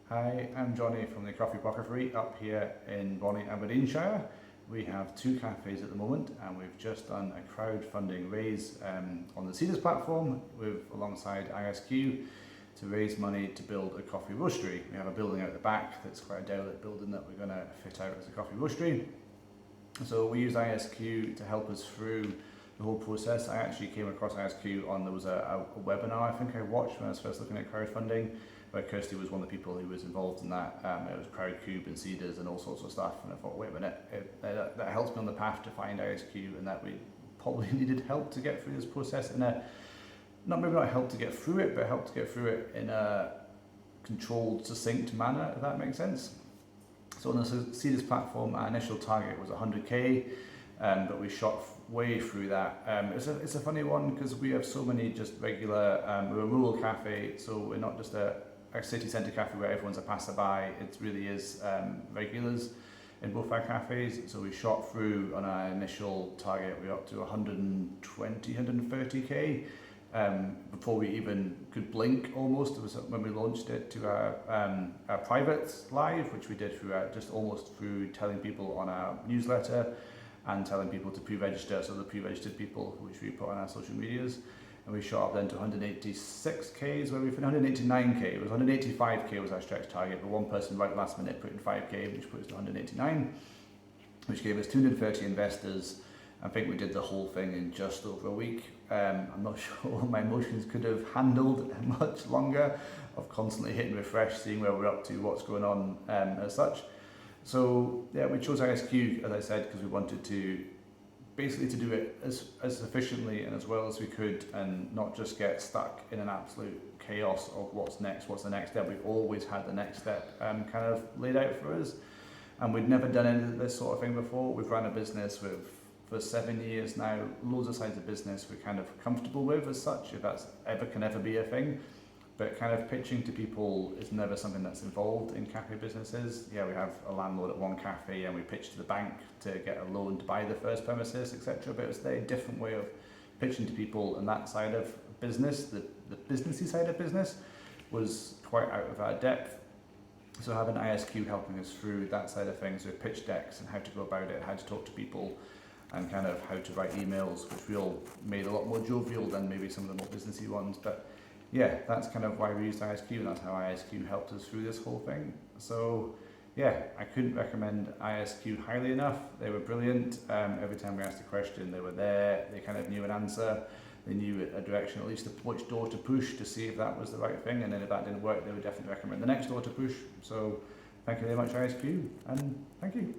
Hi, I'm Jonny from the Coffee Apothecary up here in Bonnie, Aberdeenshire. We have 2 cafes at the moment, and we've just done a crowdfunding raise on the Seedrs platform alongside ISQ to raise money to build a coffee roastery. We have a building out the back that's quite a derelict building that we're going to fit out as a coffee roastery. So we use ISQ to help us through the whole process. I actually came across ISQ there was a webinar I think I watched when I was first looking at crowdfunding, where Kirsty was one of the people who was involved in that. It was Crowdcube and Seedrs and all sorts of stuff, and I thought, wait a minute, that helps me on the path to find ISQ, and that we probably needed help to get through this process maybe not help to get through it, but help to get through it in a controlled, succinct manner, if that makes sense. So on the Seedrs platform, our initial target was 100k, but we shot way through that. It's a funny one because we have so many just regular, we're a rural cafe, so we're not just a city centre cafe where everyone's a passerby. It really is regulars in both our cafes. So we shot through on our initial target, we were up to 120, 130k. Before we even could blink almost. It was when we launched it to our private live, which we did through telling people on our newsletter and telling people to pre-register, so the pre-registered people, which we put on our social medias. And we shot up then to 186k, where we finished 189k. It was 185k was our stretch target, but one person right last minute put in 5k, which put us to 189, which gave us 230 investors. I think we did the whole thing in just over a week. I'm not sure my emotions could have handled much longer of constantly hitting refresh, seeing where we're up to, what's going on as such. So yeah, we chose ISQ, as I said, because we wanted to basically to do it as efficiently and as well as we could, and not just get stuck in an absolute chaos of what's the next step. We've always had the next step kind of laid out for us, and we'd never done any of this sort of thing before. We've run a business for 7 years now, loads of sides of business we're kind of comfortable with as such, if that's can ever be a thing. But kind of pitching to people is never something that's involved in cafe businesses. Yeah, we have a landlord at one cafe and we pitch to the bank to get a loan to buy the first premises, etc. But it's a very different way of pitching to people, and that side of business, the businessy side of business, was quite out of our depth. So having ISQ helping us through that side of things with pitch decks and how to go about it, how to talk to people, and kind of how to write emails, which we all made a lot more jovial than maybe some of the more businessy ones. But yeah, that's kind of why we used ISQ, and that's how ISQ helped us through this whole thing. So yeah, I couldn't recommend ISQ highly enough. They were brilliant. Every time we asked a question, they were there. They kind of knew an answer. They knew a direction, at least which door to push to see if that was the right thing. And then if that didn't work, they would definitely recommend the next door to push. So thank you very much, ISQ, and thank you.